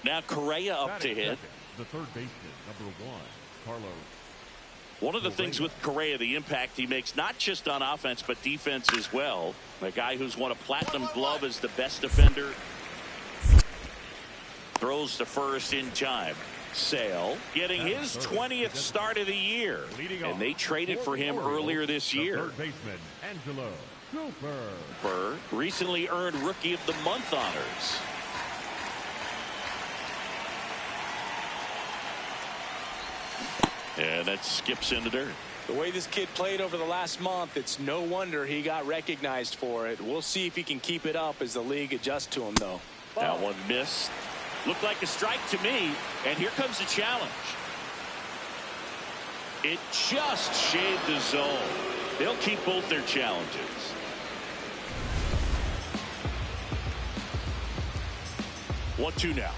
Now Correa up to hit. The third baseman, number 1, Carlos. One of the things with Correa, the impact he makes, not just on offense, but defense as well. A guy who's won a platinum glove as the best defender. Throws to first in time. Sale getting his 20th start of the year. And they traded for him earlier this year. Third baseman, Angelo Cooper. Cooper recently earned Rookie of the Month honors. And that skips into dirt. The way this kid played over the last month, it's no wonder he got recognized for it. We'll see if he can keep it up as the league adjusts to him, though. That one missed. Looked like a strike to me. And here comes the challenge. It just shaved the zone. They'll keep both their challenges. One, two now.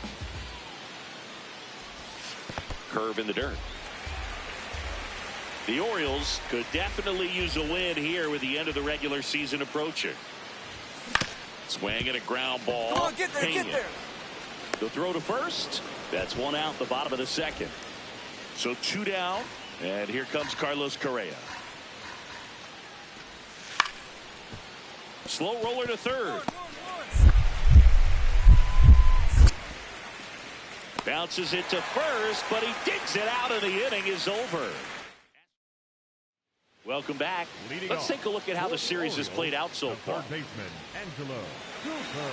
Curve in the dirt. The Orioles could definitely use a win here with the end of the regular season approaching. Swing and a ground ball. Come on, get there, get there. The throw to first. That's one out, the bottom of the second. So 2 down, and here comes Carlos Correa. Slow roller to third. Bounces it to first, but he digs it out, and the inning is over. Welcome back. Let's take a look at how the series has played out so far. Third baseman, Angelo Cooper.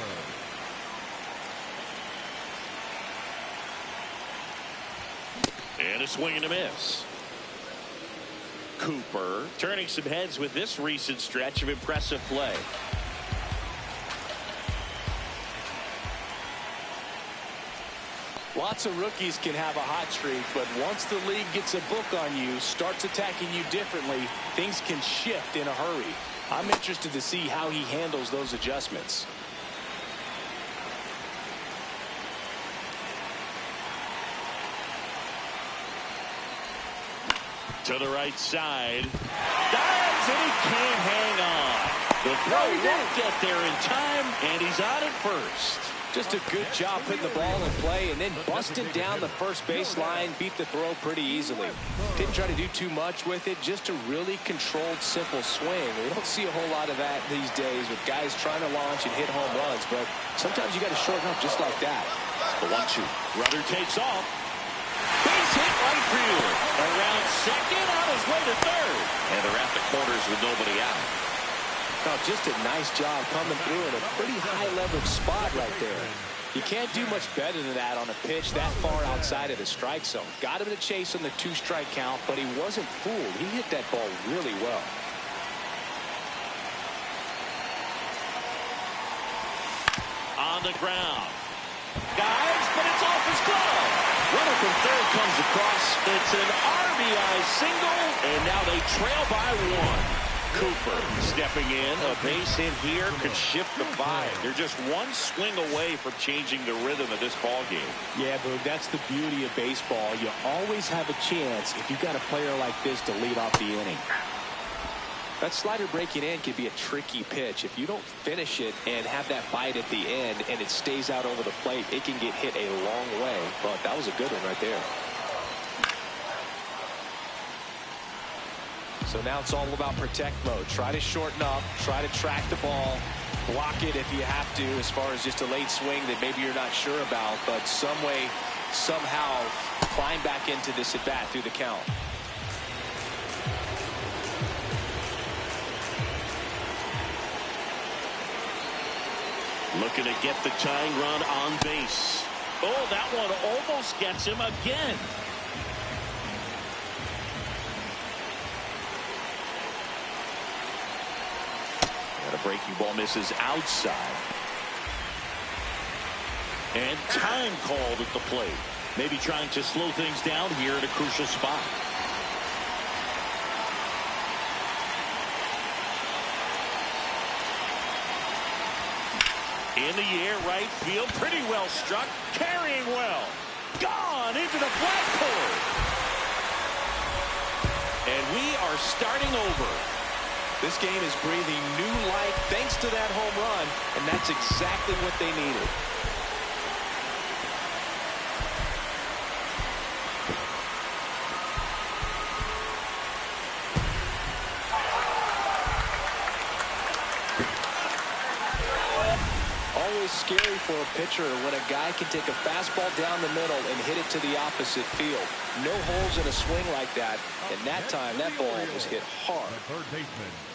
And a swing and a miss. Cooper turning some heads with this recent stretch of impressive play. Lots of rookies can have a hot streak, but once the league gets a book on you, starts attacking you differently, things can shift in a hurry. I'm interested to see how he handles those adjustments. To the right side. Dives, and he can't hang on. The throw won't get there in time, and he's on at first. Just a good job putting the ball in play and then busting down the first baseline, beat the throw pretty easily. Didn't try to do too much with it, just a really controlled, simple swing. We don't see a whole lot of that these days with guys trying to launch and hit home runs, but sometimes you got to shorten up just like that. The 1-2. Rudder takes off. Base hit right field. Around second, on his way to third. And they're at the corners with nobody out. Oh, just a nice job coming through in a pretty high leverage spot right there. You can't do much better than that on a pitch that far outside of the strike zone. Got him to chase on the 2-strike count, but he wasn't fooled. He hit that ball really well. On the ground. Dives, but it's off his glove. Runner from third comes across. It's an RBI single, and now they trail by 1. Cooper stepping in. A base hit here could shift the vibe. They're just one swing away from changing the rhythm of this ball game. Yeah, Boog, that's the beauty of baseball. You always have a chance if you've got a player like this to lead off the inning. That slider breaking in can be a tricky pitch. If you don't finish it and have that bite at the end and it stays out over the plate, it can get hit a long way. But that was a good one right there. So now it's all about protect mode. Try to shorten up, try to track the ball, block it if you have to, as far as just a late swing that maybe you're not sure about, but some way, somehow climb back into this at bat through the count. Looking to get the tying run on base. Oh, that one almost gets him again. A breaking ball misses outside. And time called at the plate. Maybe trying to slow things down here at a crucial spot. In the air, right field, pretty well struck, carrying well. Gone into the flagpole. And we are starting over. This game is breathing new life thanks to that home run, and that's exactly what they needed. scary for a pitcher when a guy can take a fastball down the middle and hit it to the opposite field. No holes in a swing like that. And that time, that ball was hit hard.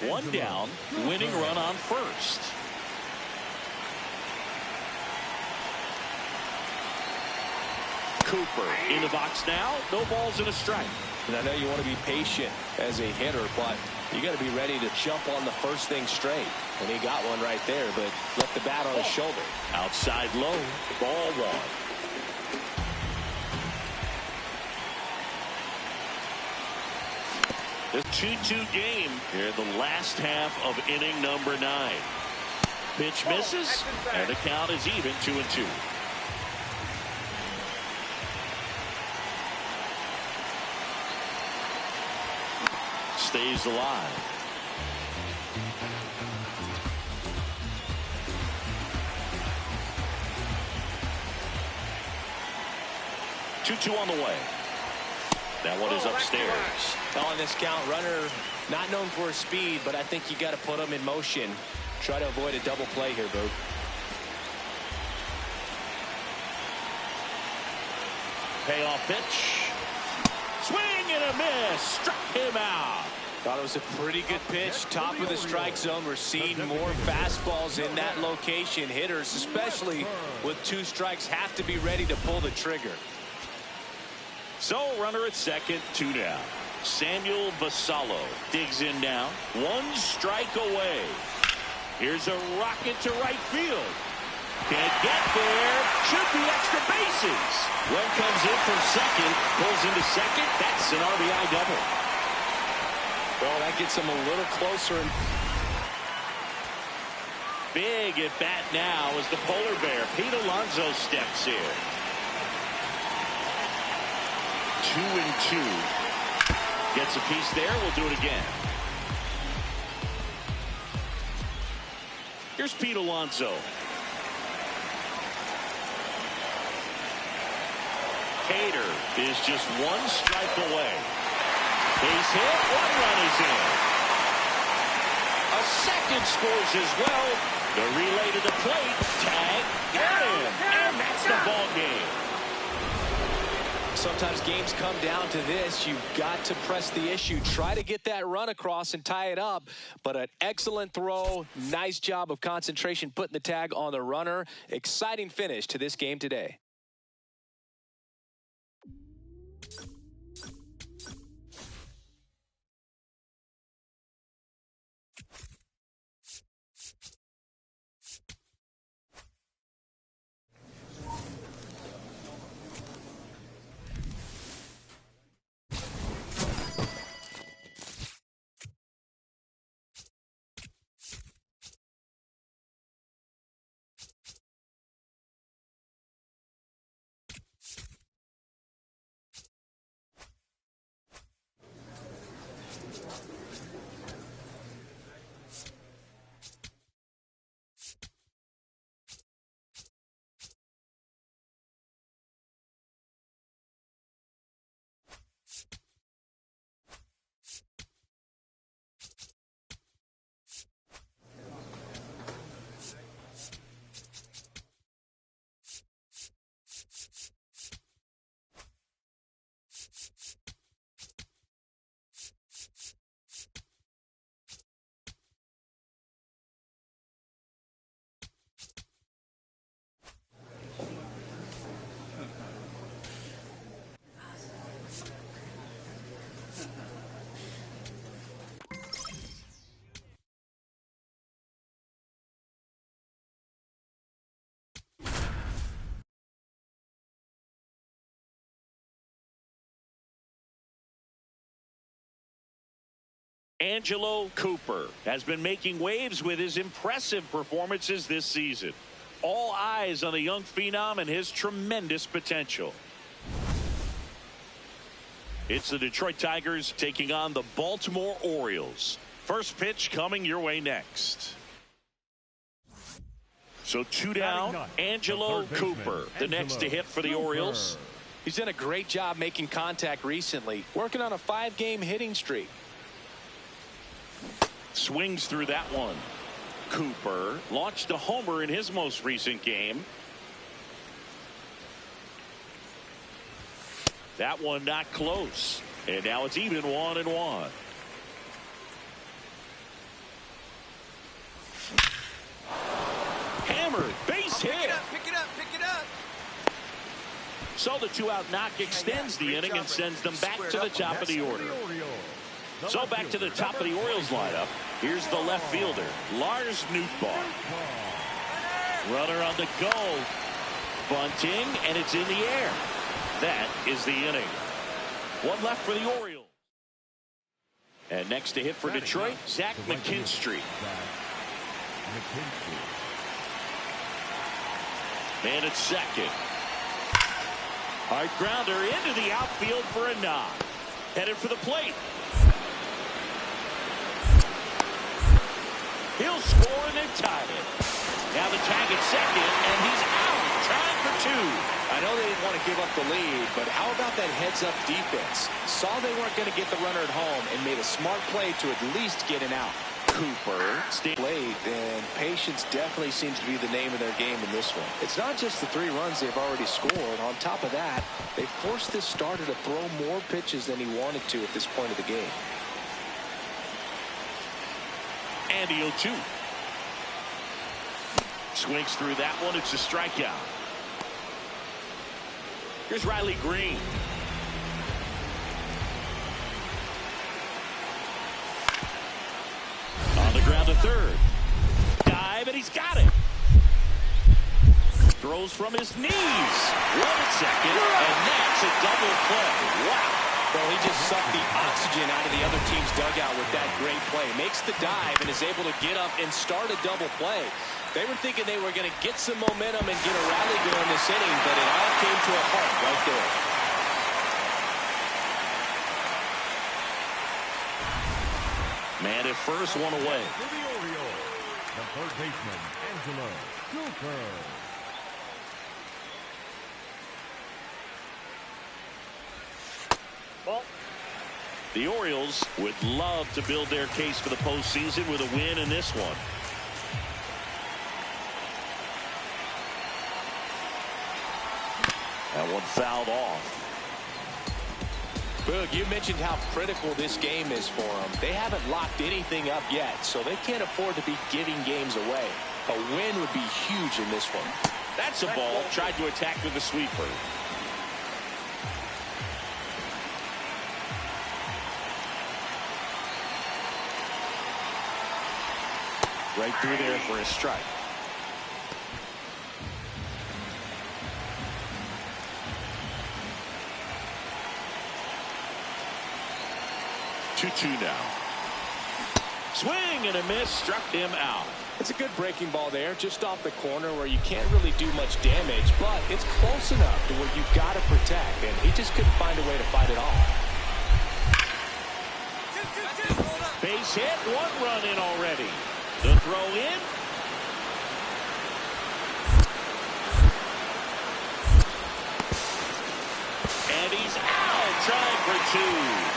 One down, winning run on first. Cooper in the box now. No balls and a strike. And I know you want to be patient as a hitter, but you got to be ready to jump on the first thing straight. And he got one right there, but left the bat on his shoulder. Outside low, ball one. The 2-2 game here in the last half of inning number 9. Pitch misses, and the count is even 2-2. Stays alive. Two on the way. That one is upstairs. On this count, runner not known for his speed, but I think you got to put him in motion. Try to avoid a double play here, Boog. Payoff pitch. Swing and a miss. Struck him out. Thought it was a pretty good pitch. Top of the strike zone. We're seeing more fastballs in that location. Hitters, especially with 2 strikes, have to be ready to pull the trigger. So runner at second, 2 down. Samuel Basallo digs in now. 1 strike away. Here's a rocket to right field. Can't get there. Should be extra bases. One comes in from second, pulls into second. That's an RBI double. Well, that gets him a little closer. Big at bat now as the polar bear, Pete Alonso, steps in. 2-2. Gets a piece there. We'll do it again. Here's Pete Alonso. Hader is just 1 strike away. Base hit. 1 run is in. A second scores as well. The relay to the plate. Tag. Got him. And that's the ball game. Sometimes games come down to this. You've got to press the issue. Try to get that run across and tie it up. But an excellent throw. Nice job of concentration putting the tag on the runner. Exciting finish to this game today. Angelo Cooper has been making waves with his impressive performances this season. All eyes on the young phenom and his tremendous potential. It's the Detroit Tigers taking on the Baltimore Orioles. First pitch coming your way next. So 2 down, Angelo Cooper, the next to hit for the Orioles. He's done a great job making contact recently, working on a 5-game hitting streak. Swings through that one. Cooper launched a homer in his most recent game. That one not close. And now it's even 1-1. Hammered, base hit. Pick it up. So the 2-out knock extends the inning and sends them back to the top of the order. So back to the top of the Orioles lineup. Here's the left fielder, Lars Nootbaar. Runner on the go. Bunting, and it's in the air. That is the inning. One left for the Orioles. And next to hit for Detroit, Zach McKinstry. Man at second. Hard grounder into the outfield for a knock. Headed for the plate. He'll score and then tie it. Now the tag at second, and he's out. Trying for two. I know they didn't want to give up the lead, but how about that heads-up defense? Saw they weren't going to get the runner at home and made a smart play to at least get an out. Cooper Late, and patience definitely seems to be the name of their game in this one. It's not just the 3 runs they've already scored. On top of that, they forced this starter to throw more pitches than he wanted to at this point of the game. and the 0-2. Swings through that one. It's a strikeout. Here's Riley Green. On the ground to third. Dive, and he's got it. Throws from his knees. One at second, and that's a double play. Wow. Well, he just sucked the oxygen out of the other team's dugout with that great play. Makes the dive and is able to get up and start a double play. They were thinking they were going to get some momentum and get a rally going this inning, but it all came to a halt right there. Man at first, one away. For the Orioles, the third baseman, Angelo Cooper. The Orioles would love to build their case for the postseason with a win in this one. That one fouled off. Boog, you mentioned how critical this game is for them. They haven't locked anything up yet, so they can't afford to be giving games away. A win would be huge in this one. That's a ball. Tried to attack with a sweeper. Right through there for a strike. Two now. Swing and a miss, struck him out. It's a good breaking ball there, just off the corner where you can't really do much damage, but it's close enough to where you've got to protect, and he just couldn't find a way to fight it off. Base hit, one run in already. The throw in. And he's out, trying for two.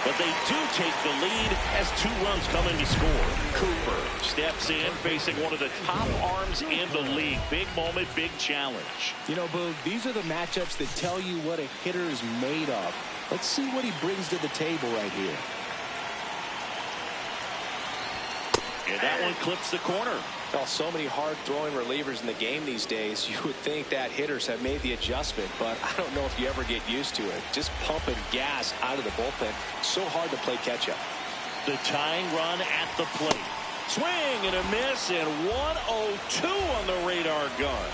But they do take the lead as 2 runs come in to score. Cooper steps in, facing one of the top arms in the league. Big moment, big challenge. You know, Boog, these are the matchups that tell you what a hitter is made of. Let's see what he brings to the table right here. And that one clips the corner. Well, so many hard-throwing relievers in the game these days, you would think that hitters have made the adjustment, but I don't know if you ever get used to it. Just pumping gas out of the bullpen. So hard to play catch-up. The tying run at the plate. Swing and a miss, and 1-0-2 on the radar gun.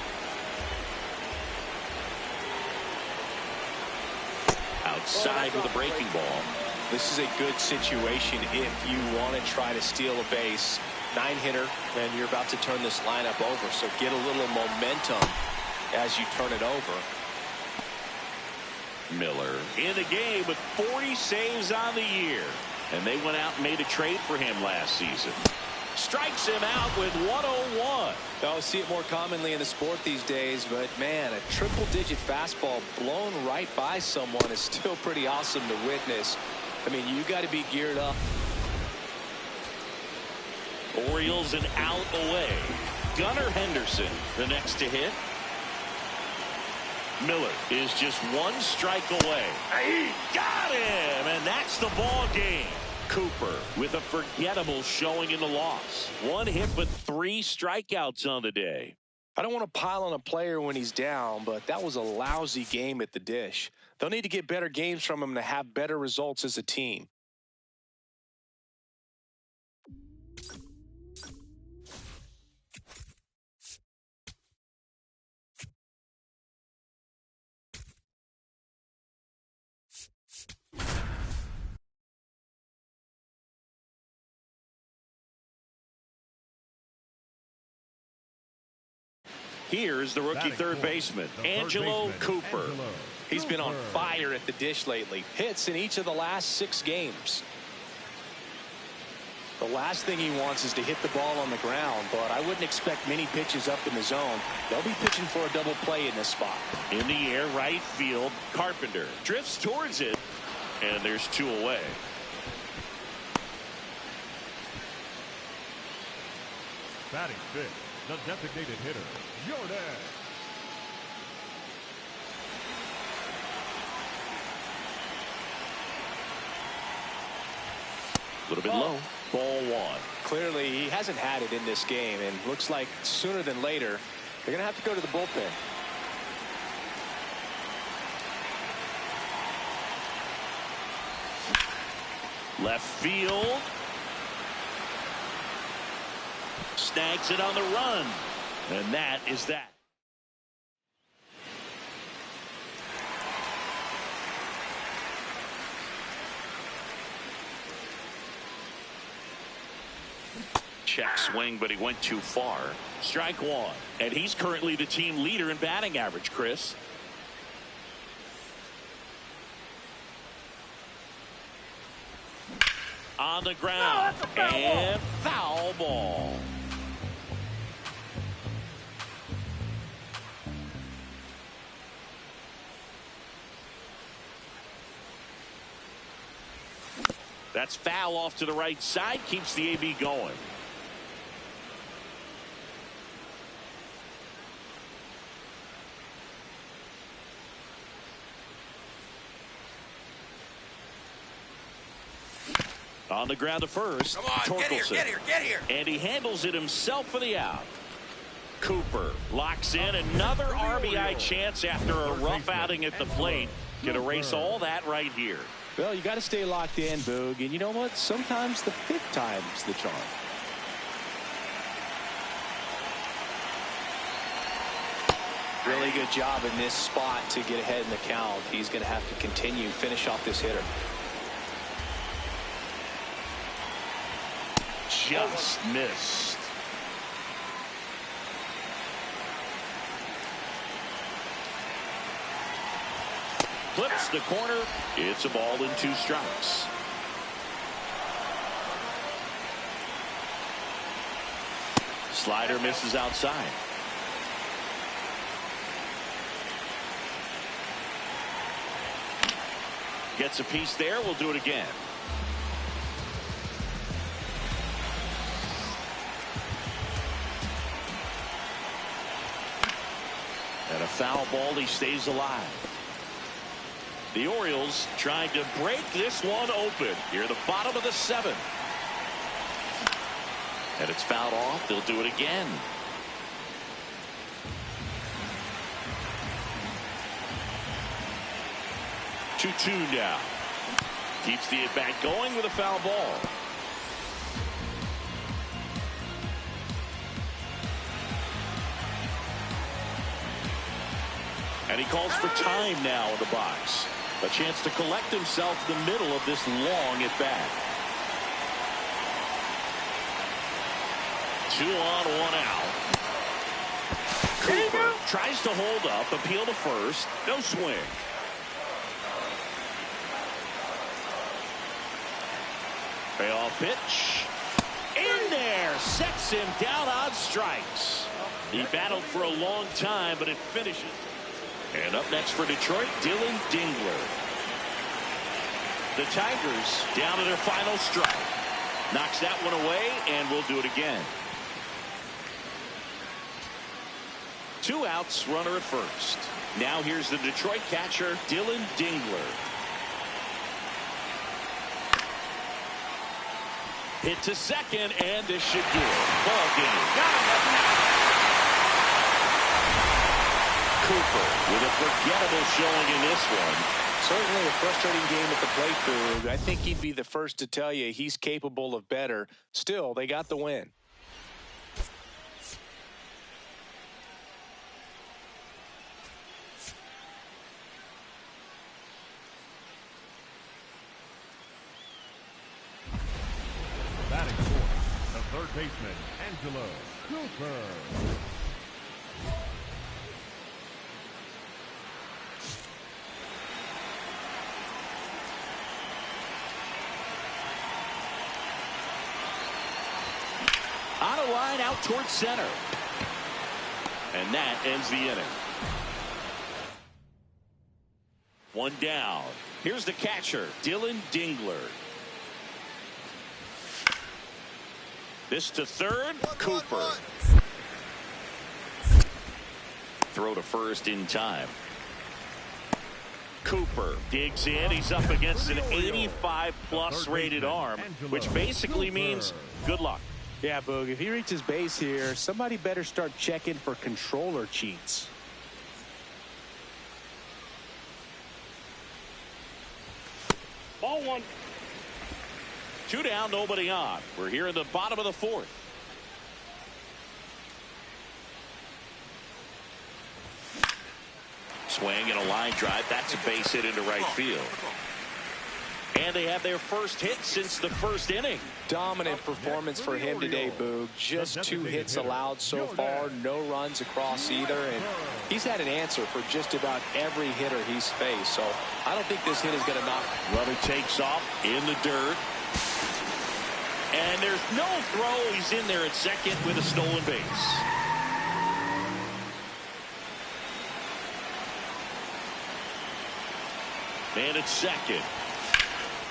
Outside with a breaking ball. This is a good situation if you want to try to steal a base. 9-hitter, and you're about to turn this lineup over, so get a little momentum as you turn it over. Miller in the game with 40 saves on the year, and they went out and made a trade for him last season. Strikes him out with 101. I see it more commonly in the sport these days, but man, a triple-digit fastball blown right by someone is still pretty awesome to witness. I mean, you got to be geared up. Orioles an out away. Gunnar Henderson, the next to hit. Miller is just one strike away. Got him, and that's the ball game. Cooper with a forgettable showing in the loss. One hit, but 3 strikeouts on the day. I don't want to pile on a player when he's down, but that was a lousy game at the dish. They'll need to get better games from him to have better results as a team. Here's the rookie third baseman, Angelo Cooper. He's been on fire at the dish lately. Hits in each of the last 6 games. The last thing he wants is to hit the ball on the ground, but I wouldn't expect many pitches up in the zone. They'll be pitching for a double play in this spot. In the air, right field. Carpenter drifts towards it, and there's 2 away. Batting fifth, the designated hitter, Jordan. A little bit low. Ball 1. Clearly, he hasn't had it in this game, and looks like sooner than later, they're going to have to go to the bullpen. Left field. Snags it on the run. And that is that. Check swing, but he went too far. Strike 1. And he's currently the team leader in batting average, Chris. On the ground. And foul ball. That's foul off to the right side. Keeps the AB going. On the ground to first. Come on, get here. And he handles it himself for the out. Cooper locks in another RBI chance after a rough outing at the plate. Can erase all that right here. Well, you got to stay locked in, Boog. And you know what? Sometimes the 5th time's the charm. Really good job in this spot to get ahead in the count. He's going to have to continue, finish off this hitter. Just missed. Clips the corner. It's a ball and 2 strikes. Slider misses outside. Gets a piece there. We'll do it again. And a foul ball. He stays alive. The Orioles trying to break this one open here at the bottom of the 7th. And it's fouled off. They'll do it again. Two now. Keeps the at-bat going with a foul ball. And he calls for time now in the box. A chance to collect himself in the middle of this long at-bat. 2 on, 1 out. Cooper tries to hold up, appeal to first. No swing. Payoff pitch. In there. Sets him down on strikes. He battled for a long time, but it finishes. And up next for Detroit, Dylan Dingler. The Tigers down to their final strike. Knocks that one away, and we'll do it again. 2 outs, runner at first. Now here's the Detroit catcher, Dylan Dingler. Hit to second, and this should do it. Ball game. Cooper with a forgettable showing in this one. Certainly a frustrating game at the plate, Boog. I think he'd be the first to tell you he's capable of better. Still, they got the win. Batting fourth, the third baseman, Angelo Cooper. On a line out towards center. And that ends the inning. 1 down. Here's the catcher, Dylan Dingler. This to third, Cooper. Throw to first in time. Cooper digs in. He's up against an 85-plus rated arm, which basically means good luck. Yeah, Boog, if he reaches base here, somebody better start checking for controller cheats. Ball 1. 2 down, nobody on. We're here in the bottom of the 4th. Swing and a line drive. That's a base hit into right field. And they have their first hit since the first inning. Dominant performance for him today, Boog. Just 2 hits allowed so far, no runs across either, and he's had an answer for just about every hitter he's faced. So I don't think this hit is going to knock. Runner takes off in the dirt. And there's no throw. He's in there at second with a stolen base. Man at second.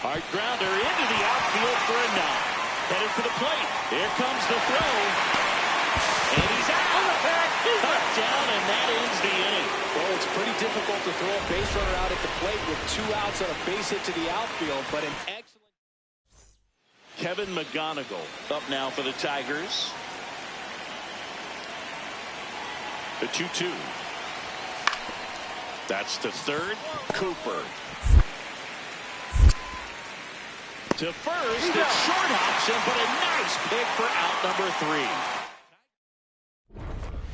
Hard grounder into the outfield for a knock. Headed for the plate. Here comes the throw. And he's out. Cut down, and that ends the inning. Well, it's pretty difficult to throw a base runner out at the plate with 2 outs on a base hit to the outfield, but an excellent. Kevin McGonigal up now for the Tigers. The 2-2. That's to third. Cooper. To first, it's short option, but a nice pick for out number 3.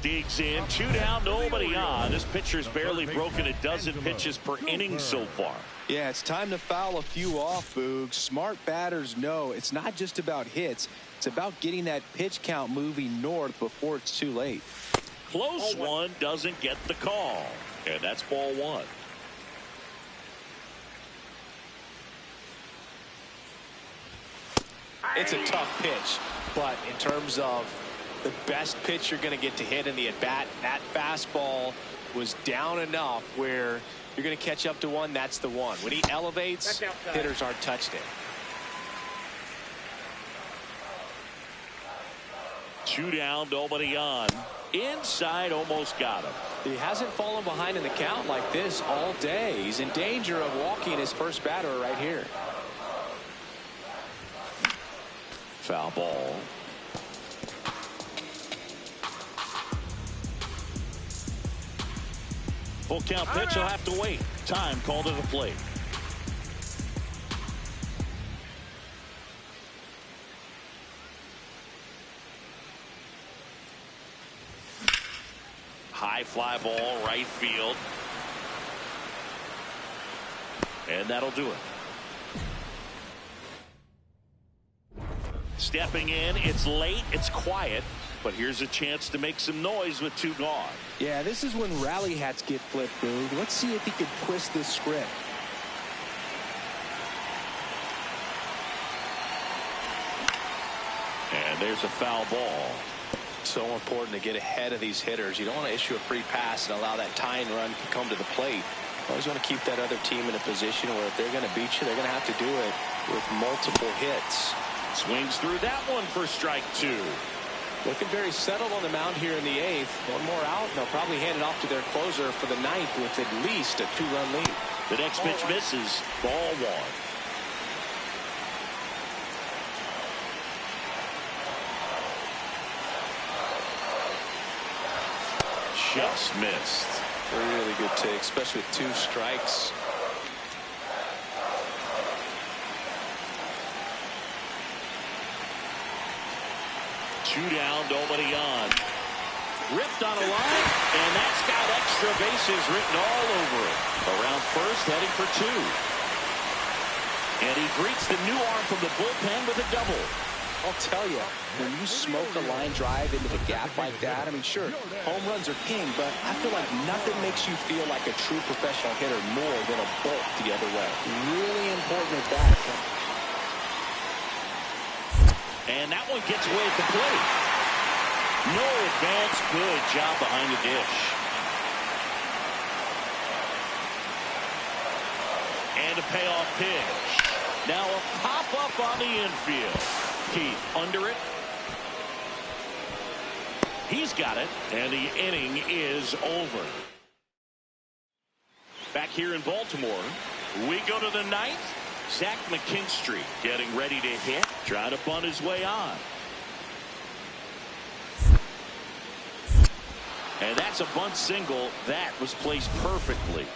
Digs in, 2 down, nobody on. This pitcher's barely broken a dozen pitches per inning so far. Yeah, it's time to foul a few off, Boog. Smart batters know it's not just about hits. It's about getting that pitch count moving north before it's too late. Close one doesn't get the call. And that's ball 1. It's a tough pitch, but in terms of the best pitch you're going to get to hit in the at-bat, that fastball was down enough where you're going to catch up to one. That's the one. When he elevates, hitters aren't touched it. 2 down, nobody on. Inside, almost got him. He hasn't fallen behind in the count like this all day. He's in danger of walking his first batter right here. Foul ball. Full count pitch, he'll have to wait. Time called to the plate. High fly ball, right field. And that'll do it. Stepping in, it's late, it's quiet, but here's a chance to make some noise with 2 gone. Yeah, this is when rally hats get flipped, Boog. Let's see if he can twist this script. And there's a foul ball. So important to get ahead of these hitters. You don't want to issue a free pass and allow that tying run to come to the plate. You always want to keep that other team in a position where if they're going to beat you, they're going to have to do it with multiple hits. Swings through that one for strike 2. Looking very settled on the mound here in the 8th. One more out, and they'll probably hand it off to their closer for the 9th with at least a 2-run lead. The next pitch misses. Ball 1. Just missed. Really good take, especially with 2 strikes. Two down, nobody on. Ripped on a line, and that's got extra bases written all over it. Around first, heading for 2. And he greets the new arm from the bullpen with a double. I'll tell you, when you smoke a line drive into the gap like that, I mean, sure, home runs are king, but I feel like nothing makes you feel like a true professional hitter more than a bolt the other way. Really important at that. And that one gets away at the plate. No advance. Good job behind the dish. And a payoff pitch. Now a pop-up on the infield. Keith under it. He's got it. And the inning is over. Back here in Baltimore, we go to the 9th. Zach McKinstry getting ready to hit. Trying to bunt his way on. And that's a bunt single. That was placed perfectly.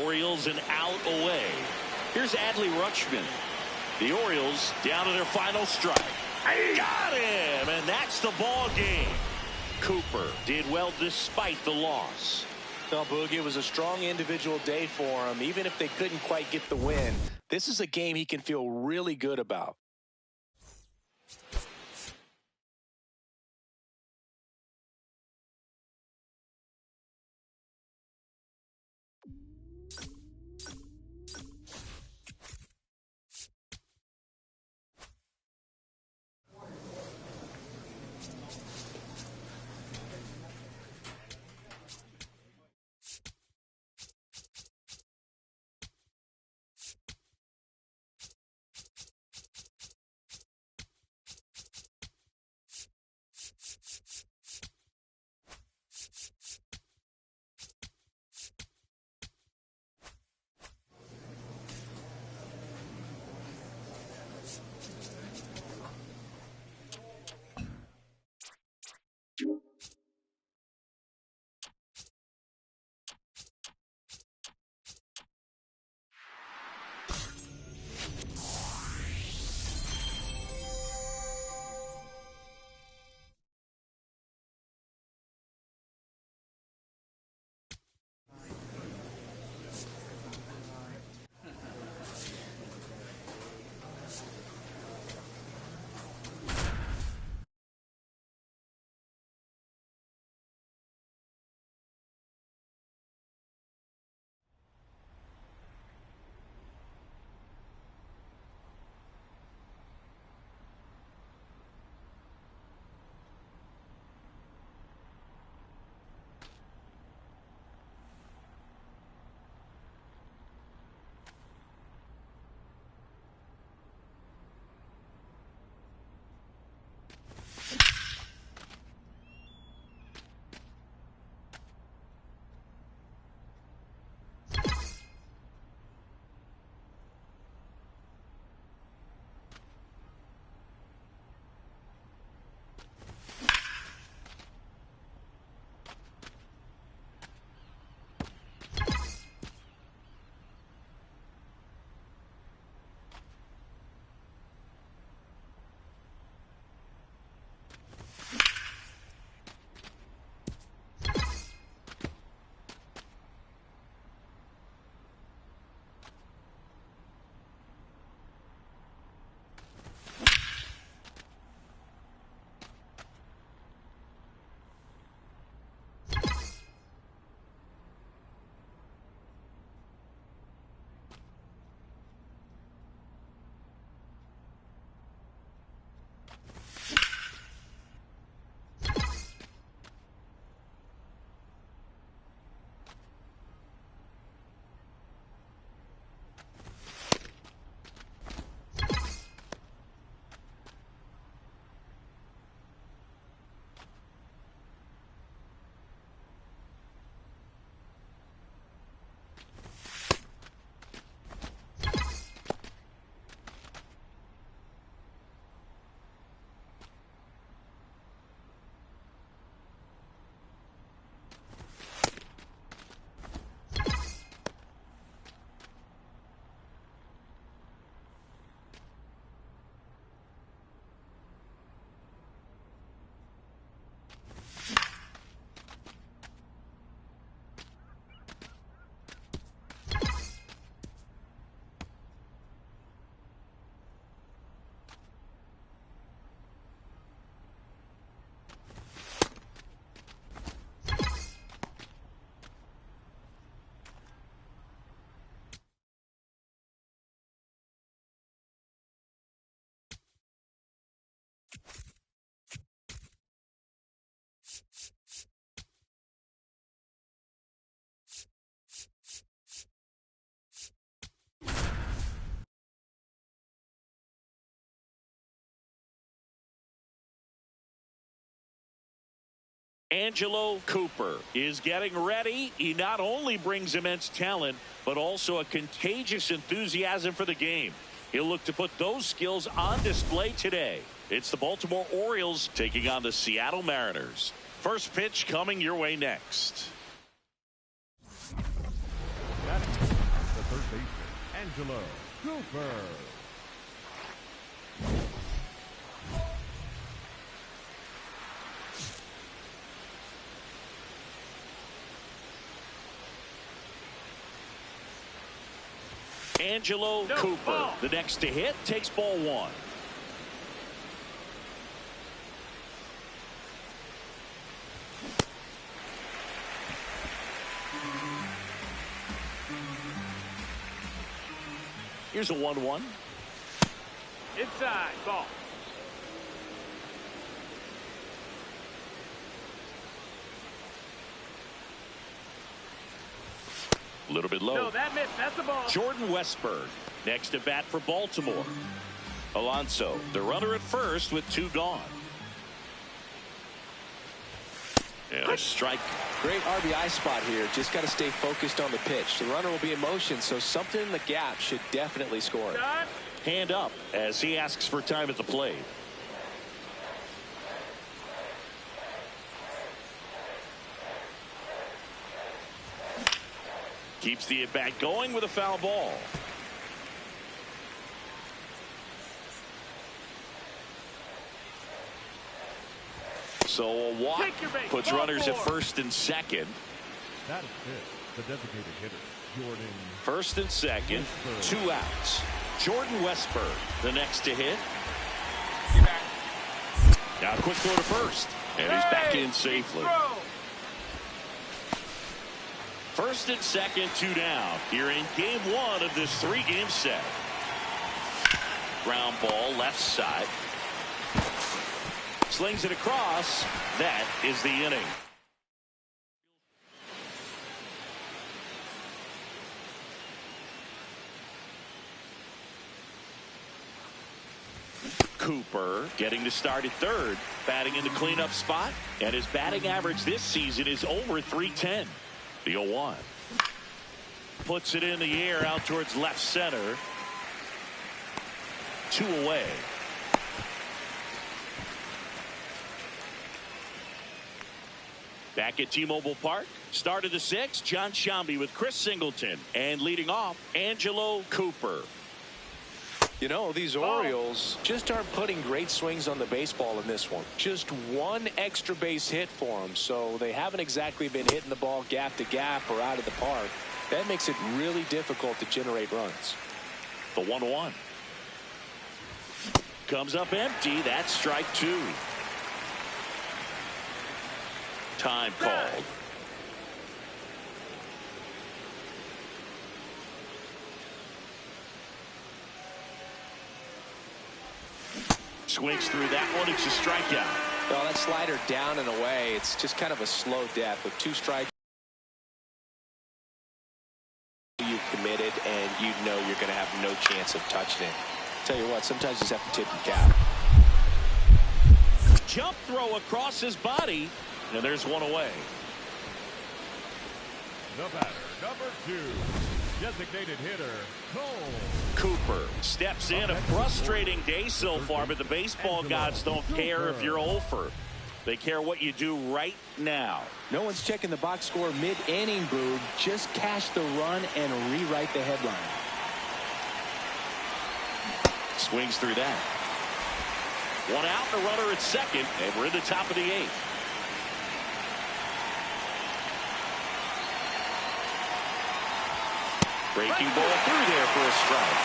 Orioles an out away. Here's Adley Rutschman. The Orioles down to their final strike. Got him! And that's the ball game. Cooper did well despite the loss. Well, Boogie, it was a strong individual day for him. Even if they couldn't quite get the win, this is a game he can feel really good about. Angelo Cooper is getting ready. He not only brings immense talent, but also a contagious enthusiasm for the game. He'll look to put those skills on display today. It's the Baltimore Orioles taking on the Seattle Mariners. First pitch coming your way next. That is the third baseman, Angelo Cooper. Angelo Cooper, the next to hit, takes ball one. Here's a 1-1. Inside, ball. A little bit low. No, that missed. That's the ball. Jordan Westberg next to bat for Baltimore. Alonso, the runner at first with two gone. And a strike. Great RBI spot here. Just got to stay focused on the pitch. The runner will be in motion, so something in the gap should definitely score. Done. Hand up as he asks for time at the plate. Keeps the at-bat going with a foul ball. So a walk puts Ball runners at four. first and second. That is it. The designated hitter, Jordan. First and second, two outs. Jordan Westberg, the next to hit. Now quick throw to first, and he's back in safely. Throw. First and second, two down. Here in game one of this three-game set. Ground ball left side. Slings it across. That is the inning. Cooper getting to start at third, batting in the cleanup spot, and his batting average this season is over .310. The 0-1. Puts it in the air out towards left center. Two away. Back at T-Mobile Park. Start of the sixth. John Shambi with Chris Singleton. And leading off, Angelo Cooper. You know, these Orioles just aren't putting great swings on the baseball in this one. Just one extra base hit for them, so they haven't exactly been hitting the ball gap to gap or out of the park. That makes it really difficult to generate runs. The 1-1. Comes up empty. That's strike two. Time called. Swings through that one. It's a strikeout. Well, that slider down and away, it's just kind of a slow death with two strikes. You've committed, and you know you're going to have no chance of touching it. Tell you what, sometimes you just have to tip your cap. Jump throw across his body, and there's one away. The batter, number 2, designated hitter, Cole. Cooper steps in. A frustrating day so far, but the baseball gods don't care if you're over. They care what you do right now. No one's checking the box score mid-inning, Boog. Just cash the run and rewrite the headline. Swings through that. One out, the runner at second, and we're in the top of the eighth. Breaking ball through there for a strike.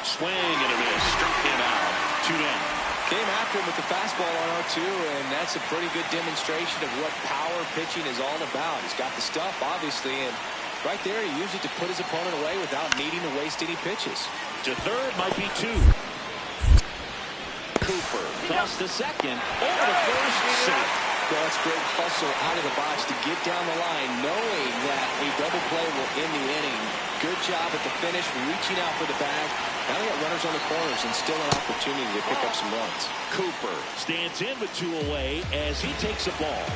Swing and a miss. Struck him out. 2 down. Came after him with the fastball on 0-2, and that's a pretty good demonstration of what power pitching is all about. He's got the stuff, obviously, and Right there, he used it to put his opponent away without needing to waste any pitches. To third might be two. Cooper tossed to second. Over to first. Safe. Well, that's great hustle out of the box to get down the line, knowing that a double play will end the inning. Good job at the finish, reaching out for the bag. Now they got runners on the corners and still an opportunity to pick up some runs. Cooper stands in with two away as he takes a ball.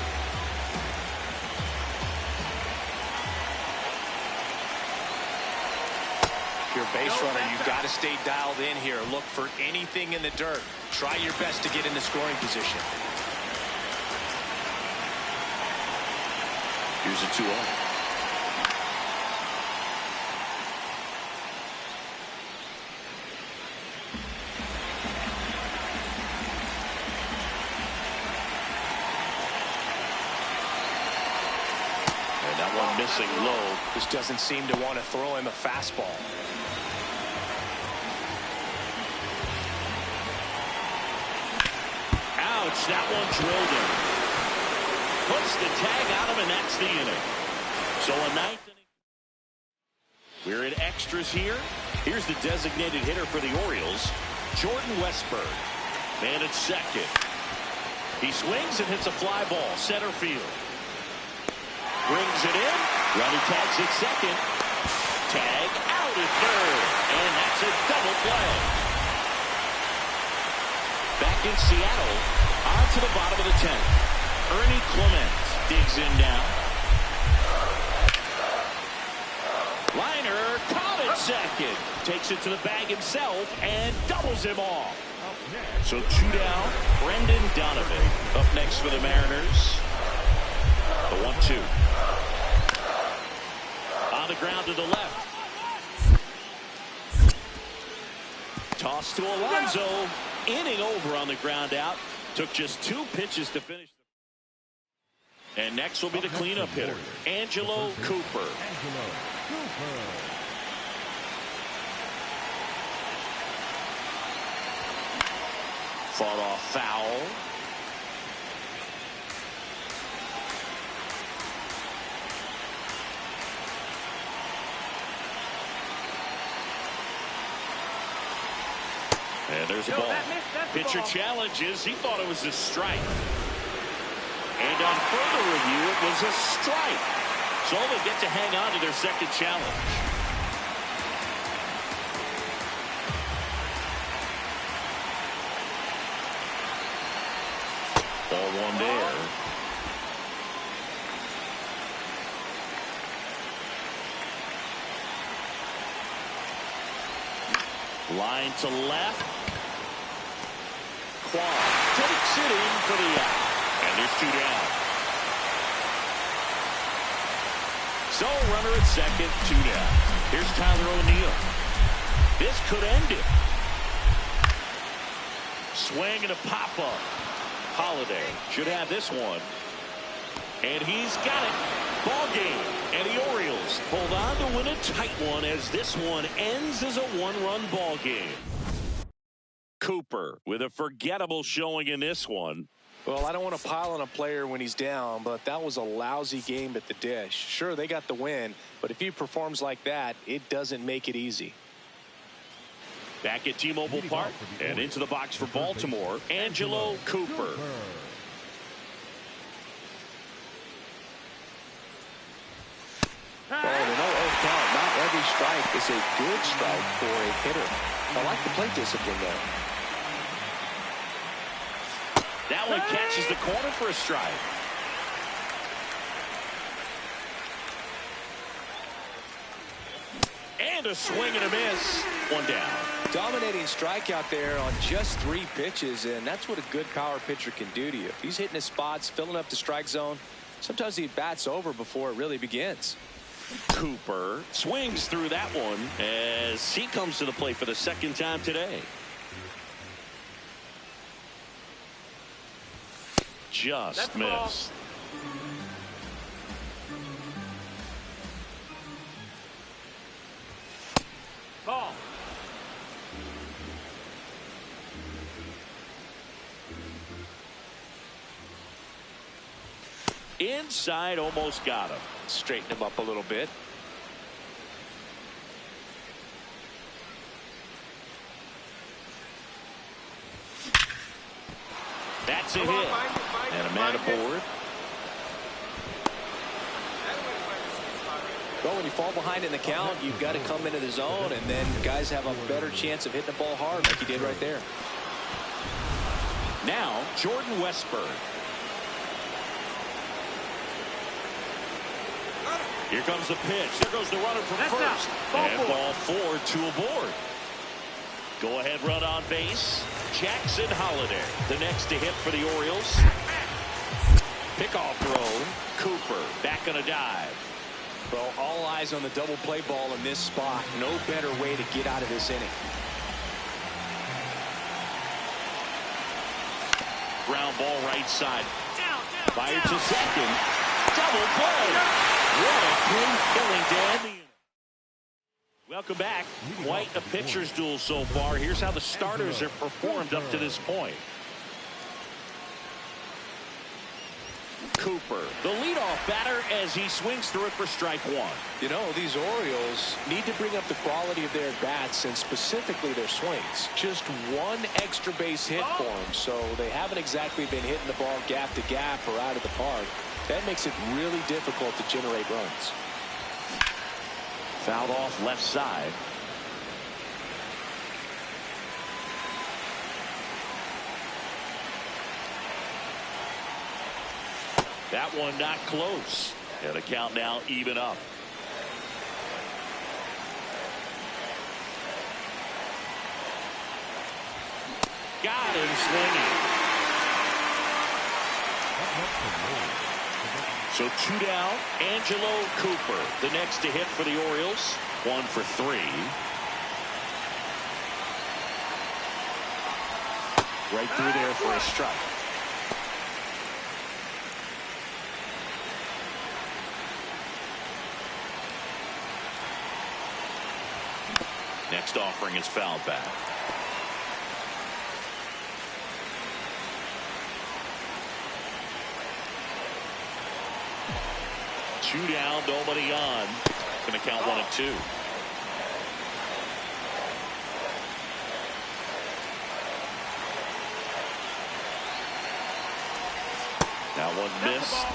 If you're a base runner, you've got to stay dialed in here. Look for anything in the dirt. Try your best to get in the scoring position. Here's a 2-0. And that one missing low. Just doesn't seem to want to throw him a fastball. Ouch, that one drilled him. Puts the tag on him, and that's the inning. So a ninth inning. We're in extras here. Here's the designated hitter for the Orioles, Jordan Westburg. Man at second. He swings and hits a fly ball, center field. Brings it in. Runner tags at second. Tag out at third. And that's a double play. Back in Seattle, on to the bottom of the 10th. Ernie Clement digs in now. Liner caught at second. Takes it to the bag himself and doubles him off. So 2 down. Brendan Donovan up next for the Mariners. The 1-2. On the ground to the left. Toss to Alonso. Inning over on the ground out. Took just 2 pitches to finish. And next will be the cleanup hitter, Angelo Cooper. Fought off foul. And there's a ball. Pitcher challenges. He thought it was a strike. And on further review, it was a strike. So they get to hang on to their second challenge. Ball one there. Line to left. Quad takes it in for the out. And there's 2 down. So runner at second, 2 down. Here's Tyler O'Neill. This could end it. Swing and a pop-up. Holiday should have this one. And he's got it. Ball game. And the Orioles hold on to win a tight one as this one ends as a 1-run ball game. Cooper with a forgettable showing in this one. Well, I don't want to pile on a player when he's down, but that was a lousy game at the dish. Sure, they got the win, but if he performs like that, it doesn't make it easy. Back at T-Mobile Park and into the box for Baltimore, Angelo Cooper. Well, no earth count. Not every strike is a good strike for a hitter. I like the plate discipline there. That one catches the corner for a strike. And a swing and a miss. 1 down. Dominating strikeout there on just 3 pitches, and that's what a good power pitcher can do to you. If he's hitting his spots, filling up the strike zone, sometimes he bats over before it really begins. Cooper swings through that one as he comes to the plate for the 2nd time today. Just missed. Ball. Inside, almost got him. Straighten him up a little bit. a hit. And a man aboard. Well, when you fall behind in the count, you've got to come into the zone, and then guys have a better chance of hitting the ball hard like he did right there. Now, Jordan Westburg. Here comes the pitch. There goes the runner from first. And ball 4, 2 aboard. Go ahead run on base. Jackson Holliday, the next to hit for the Orioles. Pickoff throw. Cooper back on a dive. Well, all eyes on the double play ball in this spot. No better way to get out of this inning. Ground ball right side. Fired to second. Double play. What a clean killing, Dan. Welcome back. Quite a pitcher's duel so far. Here's how the starters have performed up to this point. Cooper, the leadoff batter, as he swings through it for strike 1. You know, these Orioles need to bring up the quality of their bats and specifically their swings. Just one extra base hit for them, so they haven't exactly been hitting the ball gap to gap or out of the park. That makes it really difficult to generate runs. Fouled off left side. That one not close. And the count now even up. Got him swinging. So 2 down. Angelo Cooper, the next to hit for the Orioles. 1 for 3. Right through there for a strike. Next offering is fouled back. Two down, nobody on. Going to count 1 and 2. That one missed.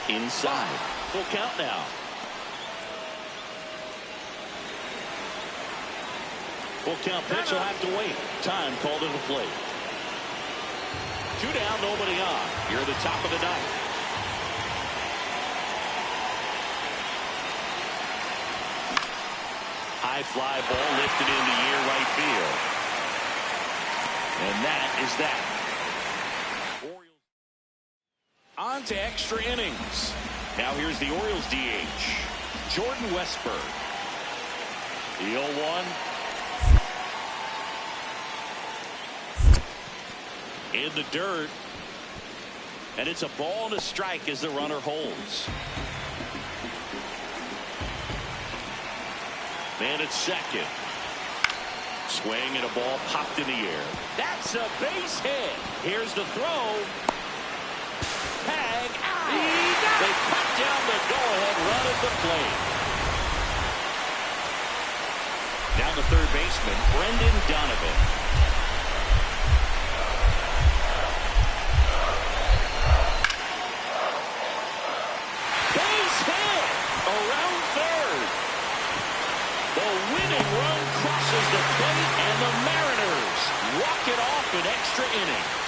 Inside. Full count now. Full count pitch will have to wait. Time called into play. 2 down, nobody on. You're at the top of the 9th. High fly ball lifted into near right field. And that is that. On to extra innings. Now here's the Orioles DH, Jordan Westburg. The 0-1. In the dirt. And it's a ball and a strike as the runner holds. Man at second. Swing and a ball popped in the air. That's a base hit. Here's the throw. Tag out. They cut down the go-ahead run at the plate. Down the third baseman, Brendan Donovan. Base hit around third. The winning run crosses the plate, and the Mariners walk it off in extra innings.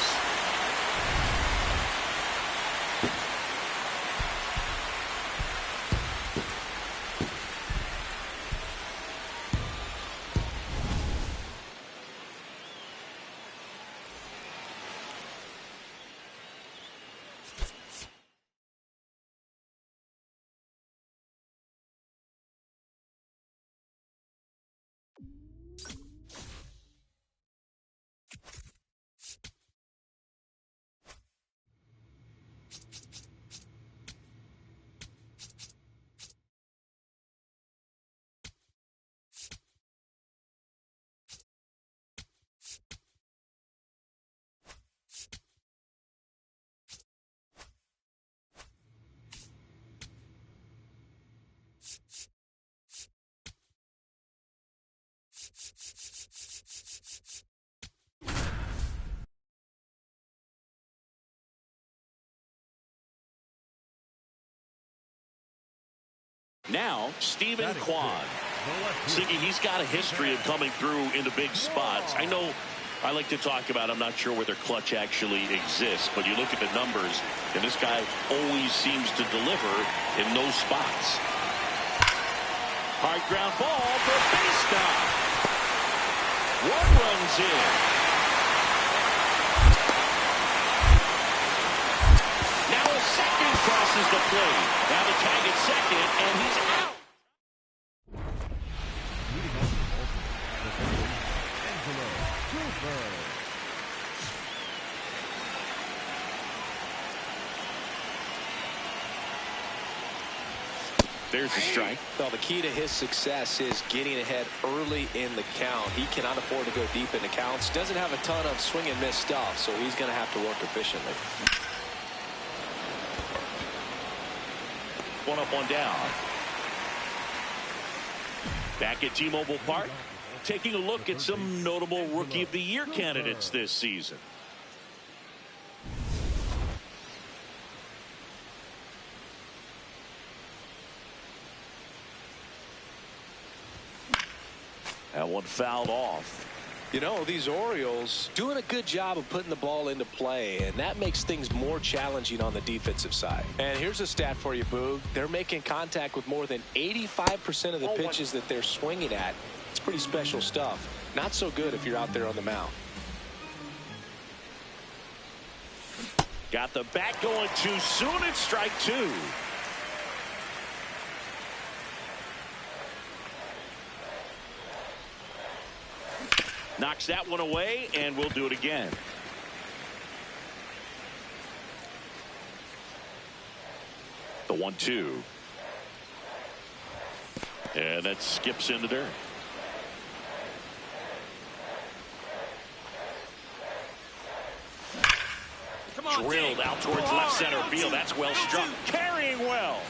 Now, Stephen Kwan. The Siggy, he's got a history of coming through into big spots. I know I like to talk about, I'm not sure whether clutch actually exists, but you look at the numbers, and this guy always seems to deliver in those spots. Hard ground ball for a base stop. One runs in. Now a second crosses the plate. Now the tag at second, and he's out. There's the strike. Well, the key to his success is getting ahead early in the count. He cannot afford to go deep in the counts. Doesn't have a ton of swing and miss stuff, so he's going to have to work efficiently. One up, one down. Back at T-Mobile Park, taking a look at some notable Rookie of the Year candidates this season. That one fouled off. You know, these Orioles doing a good job of putting the ball into play, and that makes things more challenging on the defensive side. And here's a stat for you, Boog. They're making contact with more than 85% of the pitches that they're swinging at. It's pretty special stuff. Not so good if you're out there on the mound. Got the bat going too soon. It's strike two. Knocks that one away, and we'll do it again. The 1-2. And that skips into dirt. Drilled out towards left center field. That's well struck. Carrying well.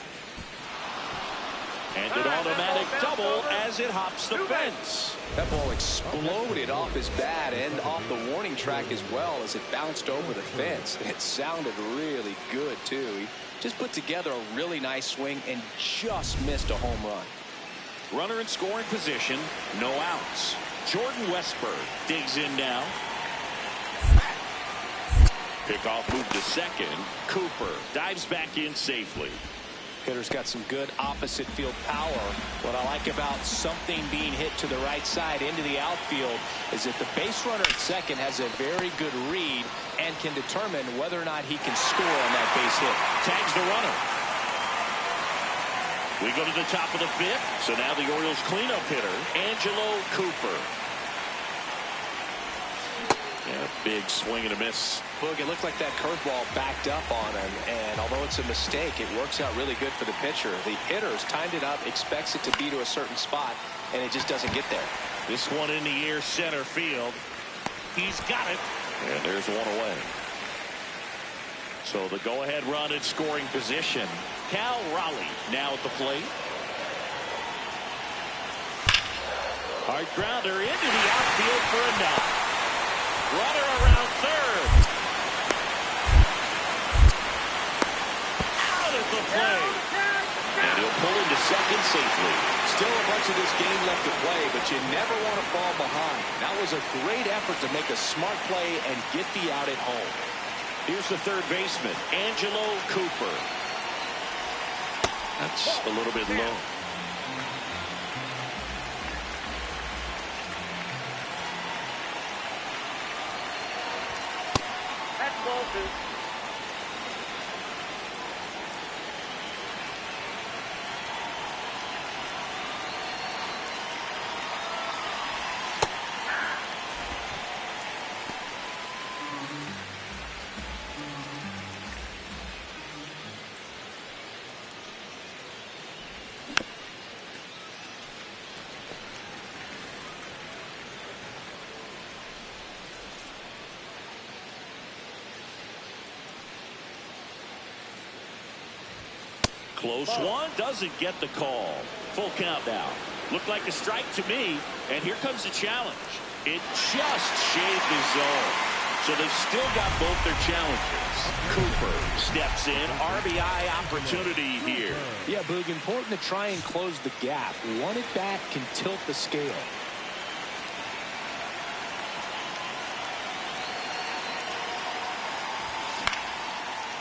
And an automatic double as it hops the fence. That ball exploded off his bat and off the warning track as well as it bounced over the fence. It sounded really good, too. He just put together a really nice swing and just missed a home run. Runner in scoring position, no outs. Jordan Westberg digs in now. Pickoff move to second. Cooper dives back in safely. Hitter's got some good opposite field power. What I like about something being hit to the right side into the outfield is that the base runner at second has a very good read and can determine whether or not he can score on that base hit. Tags the runner. We go to the top of the fifth. So now the Orioles cleanup hitter, Angelo Cooper. Yeah, big swing and a miss. Boog, it looked like that curveball backed up on him, and although it's a mistake, it works out really good for the pitcher. The hitter's timed it up, expects it to be to a certain spot, and it just doesn't get there. This one in the air, center field. He's got it. And there's one away. So the go-ahead run at scoring position. Cal Raleigh now at the plate. Hard grounder into the outfield for a knock. Runner around third. Out at the plate. And he'll pull into second safely. Still a bunch of this game left to play, but you never want to fall behind. That was a great effort to make a smart play and get the out at home. Here's the third baseman, Angelo Cooper. That's a little bit low. That's ball two. Close one, doesn't get the call. Full count now. Looked like a strike to me, and here comes the challenge. It just shaved the zone. So they've still got both their challenges. Cooper steps in. RBI opportunity here. Yeah, Boog, important to try and close the gap. One at bat can tilt the scale.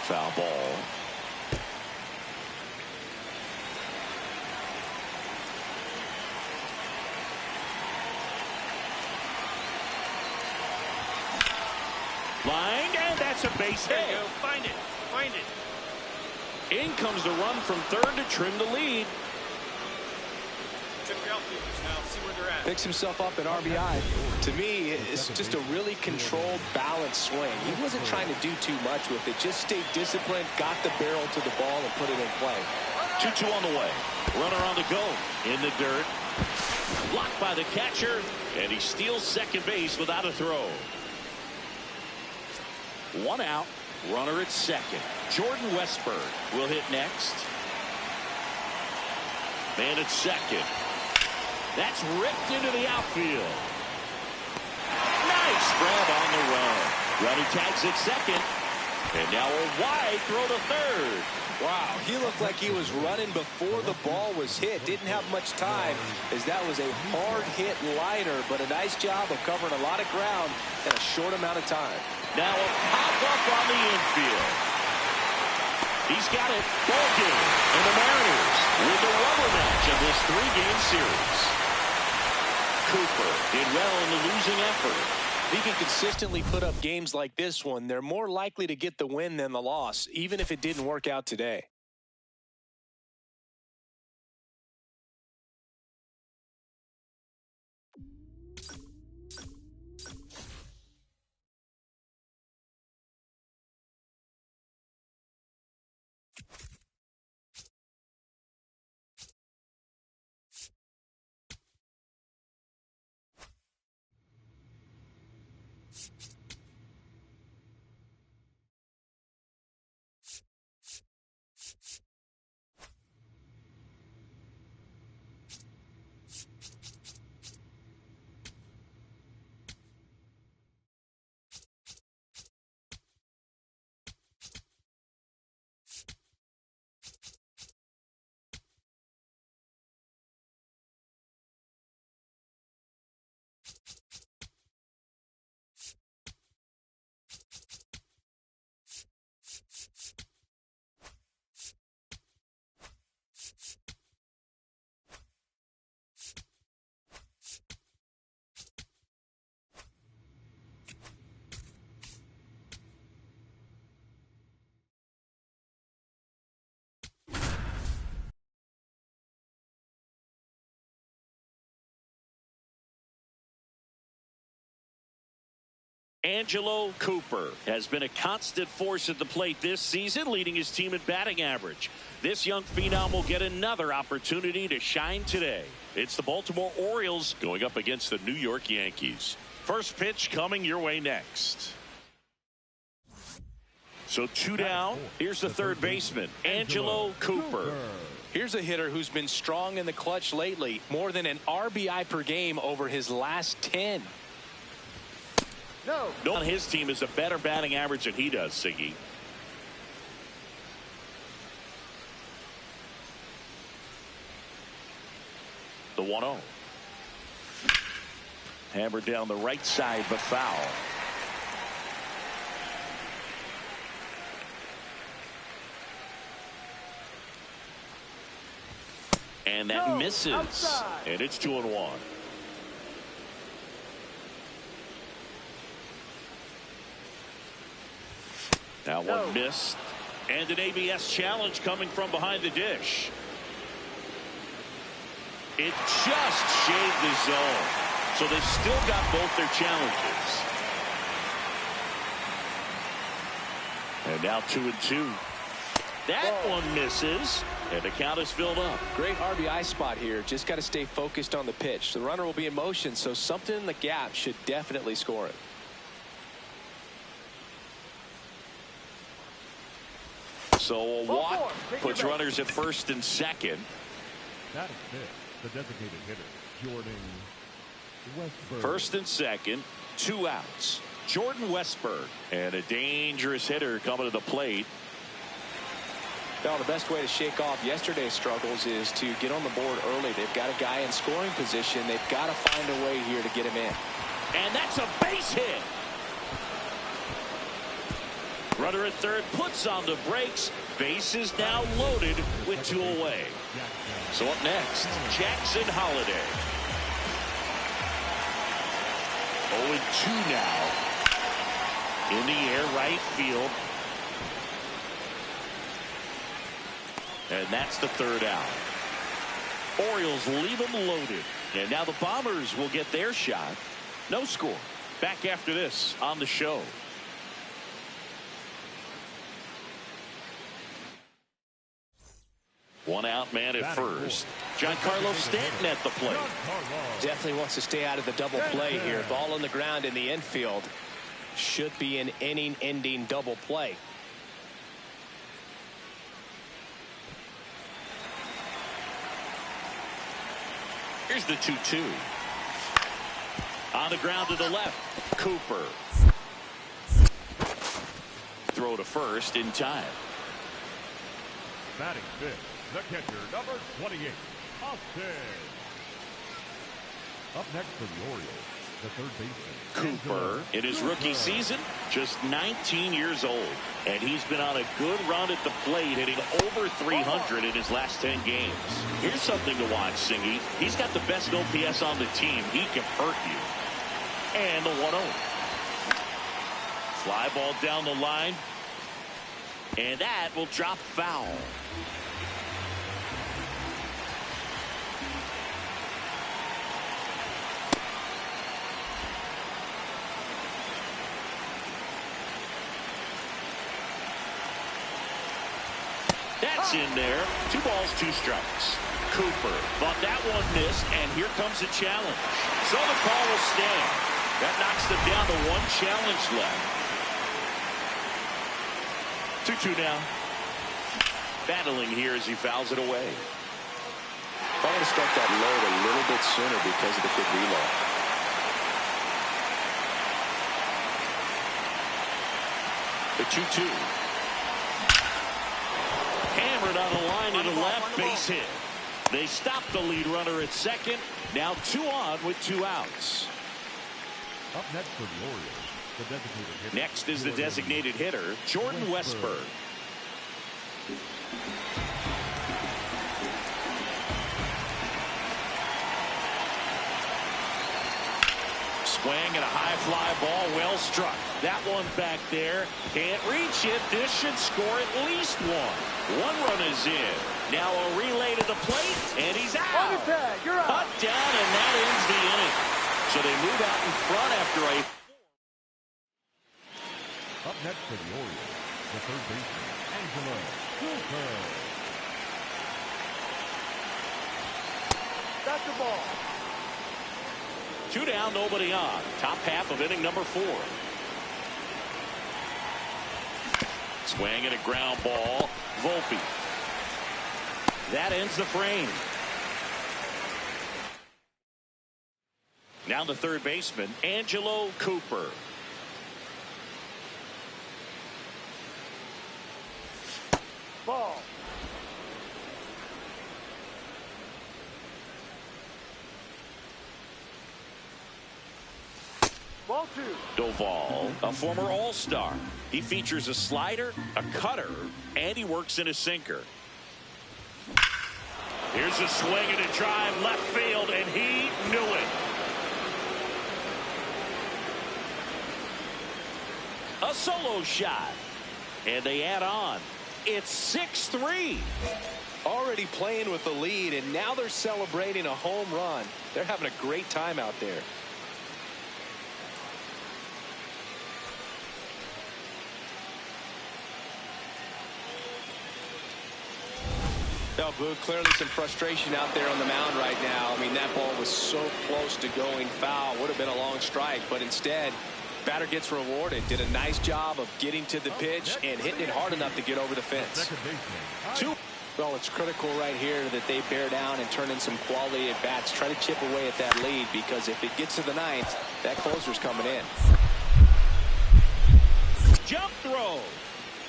Foul ball. Line, and that's a base hit. There you go. Find it. Find it. In comes the run from third to trim the lead. Check your outfielders now. See where they're at. Picks himself up an RBI. To me, it's just a really controlled, balanced swing. He wasn't trying to do too much with it. Just stayed disciplined, got the barrel to the ball, and put it in play. 2-2 on the way. Runner on the go. In the dirt. Blocked by the catcher. And he steals second base without a throw. One out. Runner at second. Jordan Westburg will hit next. Man at second. That's ripped into the outfield. Nice grab on the run. Runner tags at second. And now a wide throw to third. Wow, he looked like he was running before the ball was hit. Didn't have much time, as that was a hard hit liner, but a nice job of covering a lot of ground in a short amount of time. Now a pop-up on the infield. He's got it. Ball game. And the Mariners with the rubber match of this three-game series. Cooper did well in the losing effort. If he can consistently put up games like this one, they're more likely to get the win than the loss, even if it didn't work out today. Angelo Cooper has been a constant force at the plate this season, leading his team in batting average. This young phenom will get another opportunity to shine today. It's the Baltimore Orioles going up against the New York Yankees. First pitch coming your way next. So two down. Here's the third baseman, Angelo Cooper. Here's a hitter who's been strong in the clutch lately. More than an RBI per game over his last 10. No on his team is a better batting average than he does, Siggy. The 1-0. Hammered down the right side, but foul. And that misses. Outside. And it's 2-1. Now one missed, and an ABS challenge coming from behind the dish. It just shaved the zone, so they've still got both their challenges. And now 2-2. That one misses, and the count is filled up. Great RBI spot here. Just got to stay focused on the pitch. The runner will be in motion, so something in the gap should definitely score it. So a walk puts runners at first and second. That is it. The designated hitter, Jordan Westburg. First and second, 2 outs. Jordan Westberg. And a dangerous hitter coming to the plate. Well, the best way to shake off yesterday's struggles is to get on the board early. They've got a guy in scoring position. They've got to find a way here to get him in. And that's a base hit. Runner at third puts on the brakes. Base is now loaded with 2 away. So up next, Jackson Holliday. 0-2 now. In the air, right field. And that's the 3rd out. Orioles leave them loaded. And now the Bombers will get their shot. No score. Back after this on the show. One out man at first. Giancarlo Stanton at the plate. Definitely wants to stay out of the double play here. Ball on the ground in the infield. Should be an inning-ending double play. Here's the 2-2. On the ground to the left. Cooper. Throw to first in time. Batting fifth, the catcher, number 28, Austin. Up next for the Orioles, the third baseman, Cooper, in his rookie season, just 19 years old. And he's been on a good run at the plate, hitting over 300 in his last 10 games. Here's something to watch, Singy. He's got the best OPS on the team. He can hurt you. And the 1-0. Fly ball down the line. And that will drop foul. That's in there. 2 balls, 2 strikes. Cooper thought that one missed, and here comes a challenge. So the call will stand. That knocks them down to 1 challenge left. 2-2 now. Battling here as he fouls it away. I'm going to start that load a little bit sooner because of the quick reload. The 2-2. Hammered on a line to the left, base hit. They stop the lead runner at second. Now 2 on with 2 outs. Up next for the Orioles, the designated hitter. Next is the designated hitter, Jordan Westberg. Swing and a high fly ball, well struck. That one back there, can't reach it. This should score at least 1. 1 run is in. Now a relay to the plate, and he's out. You're out. Cut down, and that ends the inning. So they move out in front after a... Up next for the Orioles, the third baseman, Angelo Cooper. That's the ball. 2 down, nobody on. Top half of inning number 4. Swing and a ground ball. Volpe. That ends the frame. Now the third baseman, Angelo Cooper. Ball. Ball 2. Doval, a former All-Star. He features a slider, a cutter, and he works in a sinker. Here's a swing and a drive left field, and he knew it. A solo shot, and they add on. It's 6-3. Already playing with the lead, and now they're celebrating a home run. They're having a great time out there. Well, Boo, clearly some frustration out there on the mound right now. I mean, that ball was so close to going foul. Would have been a long strike, but instead, batter gets rewarded. Did a nice job of getting to the pitch and hitting it hard enough to get over the fence. Well, it's critical right here that they bear down and turn in some quality at bats. Try to chip away at that lead, because if it gets to the ninth, that closer's coming in.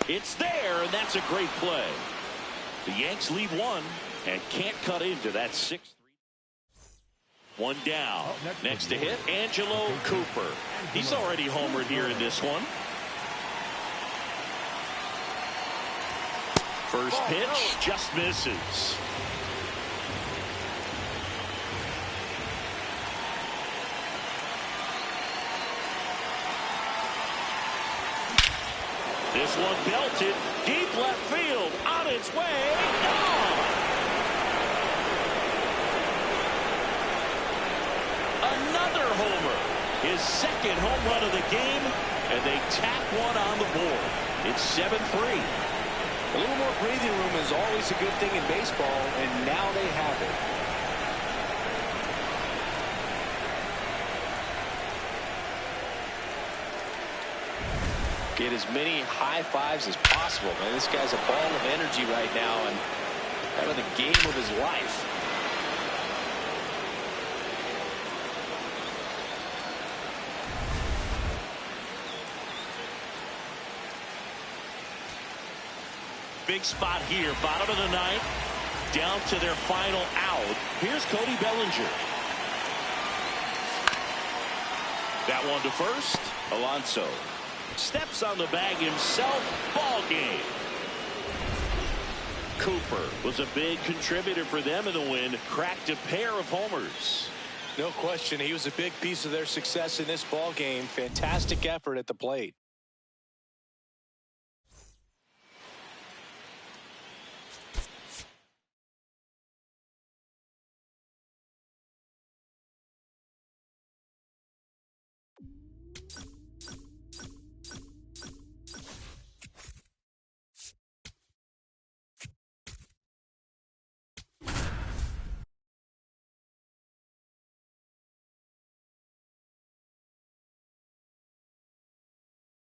It's there, and that's a great play. The Yanks leave one and can't cut into that 6-3. One down. Next to hit, Angelo Cooper. He's already homered here in this one. First pitch just misses. This one belted deep left field, on its way, gone. Another homer, his second home run of the game, and they tack one on the board. It's 7-3. A little more breathing room is always a good thing in baseball, and now they have it. Get as many high fives as possible, man. This guy's a ball of energy right now and having the game of his life. Big spot here, bottom of the ninth, down to their final out. Here's Cody Bellinger. That one to first. Alonso steps on the bag himself. Ball game. Cooper was a big contributor for them in the win. Cracked a pair of homers. No question, he was a big piece of their success in this ball game. Fantastic effort at the plate.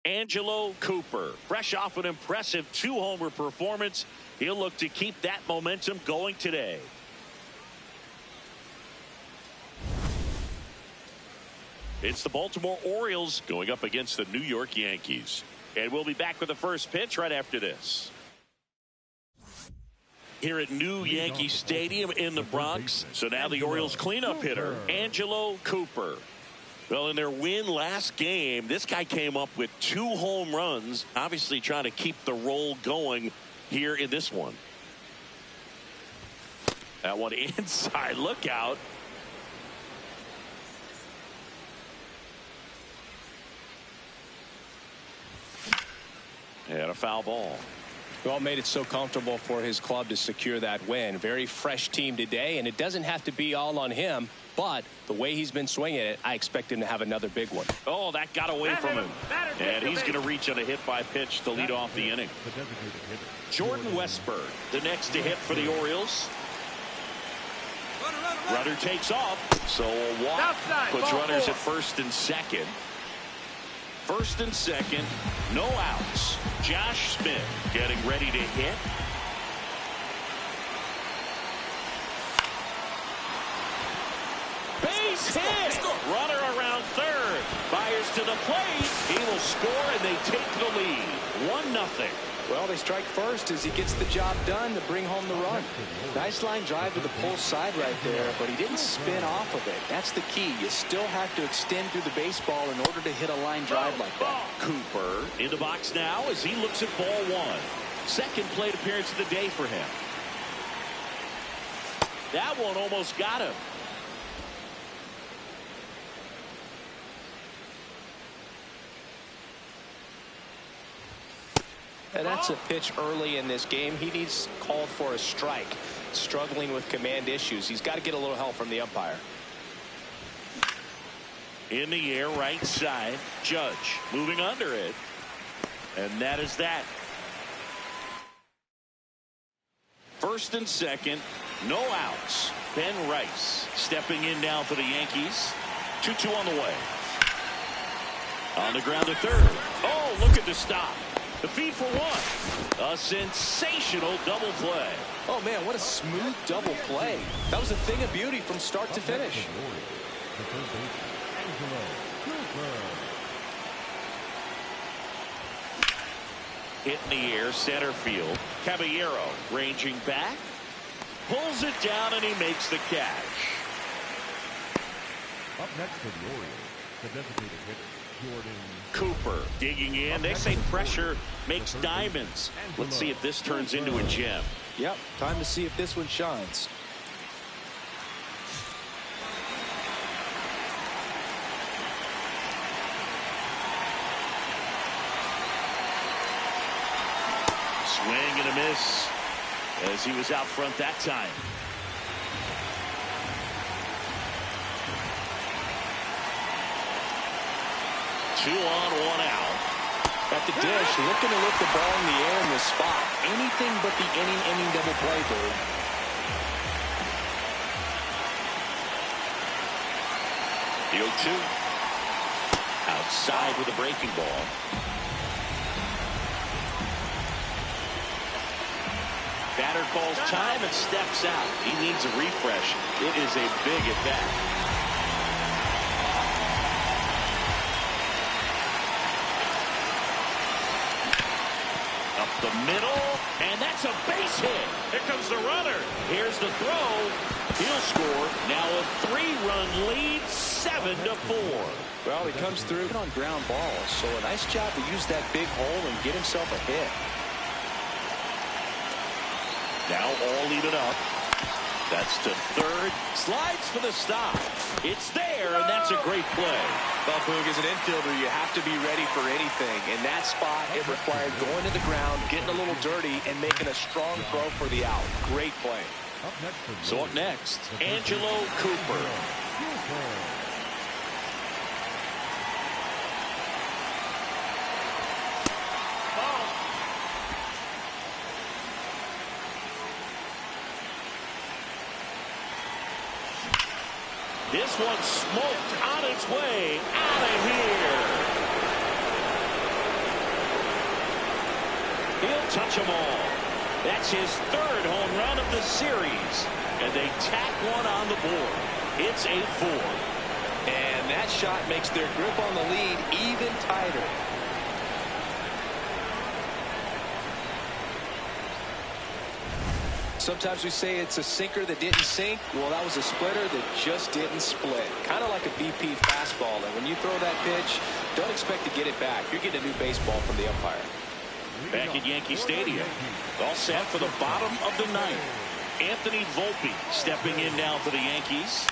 Angelo Cooper, fresh off an impressive 2-homer performance. He'll look to keep that momentum going today. It's the Baltimore Orioles going up against the New York Yankees. And we'll be back with the first pitch right after this. Here at New Yankee Stadium in the Bronx. So now the Orioles cleanup hitter, Angelo Cooper. Well, in their win last game, this guy came up with 2 home runs, obviously trying to keep the roll going here in this one. That one inside, look out. And a foul ball. Well, made it so comfortable for his club to secure that win. Very fresh team today, and it doesn't have to be all on him. But the way he's been swinging it, I expect him to have another big one. Oh, that got away from him. And he's going to reach on a hit by pitch to lead off the inning. Jordan Westburg, the next to hit for the Orioles. Runner takes off. So a walk puts runners at first and second. First and second, no outs. Josh Smith getting ready to hit. Base hit. Runner around third. Fires to the plate. He will score, and they take the lead. 1-0. Well, they strike first as he gets the job done to bring home the run. Nice line drive to the pull side right there, but he didn't spin off of it. That's the key. You still have to extend through the baseball in order to hit a line drive like that. Cooper in the box now as he looks at ball 1. Second plate appearance of the day for him. That one almost got him. And that's a pitch early in this game. He needs called for a strike. Struggling with command issues. He's got to get a little help from the umpire. In the air, right side. Judge moving under it. And that is that. First and second, no outs. Ben Rice stepping in now for the Yankees. 2-2 on the way. On the ground to third. Oh, look at the stop. The feed for 1. A sensational double play. Oh, man, what a smooth double play. That was a thing of beauty from start to finish. Hit in the air, center field. Caballero ranging back. Pulls it down, and he makes the catch. Up next for the Orioles, the designated hitter, Jordan Cooper digging in. They say pressure makes diamonds. Let's see if this turns into a gem. Yep, time to see if this one shines. Swing and a miss as he was out front that time. 2 on, 1 out. At the dish, looking to lift the ball in the air in this spot. Anything but the inning double play, Bird. The 0-2. Outside with a breaking ball. Batter calls time and steps out. He needs a refresh. It is a big at bat. Up the middle, and that's a base hit. Here comes the runner. Here's the throw. He'll score. Now a 3-run lead, 7-4. Well, he comes through on ground balls, so a nice job to use that big hole and get himself a hit. Now all even up. That's to third. Slides for the stop. It's there, and that's a great play. Well, Boog, as an infielder, you have to be ready for anything. In that spot, it required going to the ground, getting a little dirty, and making a strong throw for the out. Great play. So up next, Angelo Cooper. This one smoked on its way out of here. He'll touch them all. That's his 3rd home run of the series. And they tack one on the board. It's 8-4. And that shot makes their grip on the lead even tighter. Sometimes we say it's a sinker that didn't sink. Well, that was a splitter that just didn't split. Kind of like a BP fastball. And when you throw that pitch, don't expect to get it back. You're getting a new baseball from the umpire. Back at Yankee Stadium. All set for the bottom of the 9th. Anthony Volpe stepping in now for the Yankees.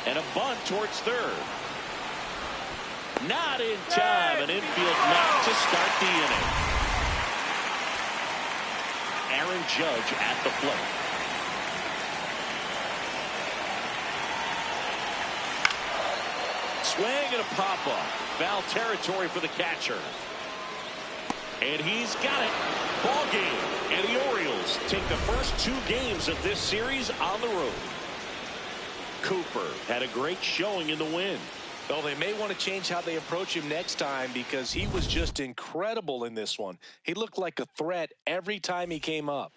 And a bunt towards third. Not in time. An infield knock to start the inning. Aaron Judge at the plate. Swing and a pop-up. Foul territory for the catcher. And he's got it. Ball game. And the Orioles take the first 2 games of this series on the road. Cooper had a great showing in the win. Well, they may want to change how they approach him next time because he was just incredible in this one. He looked like a threat every time he came up.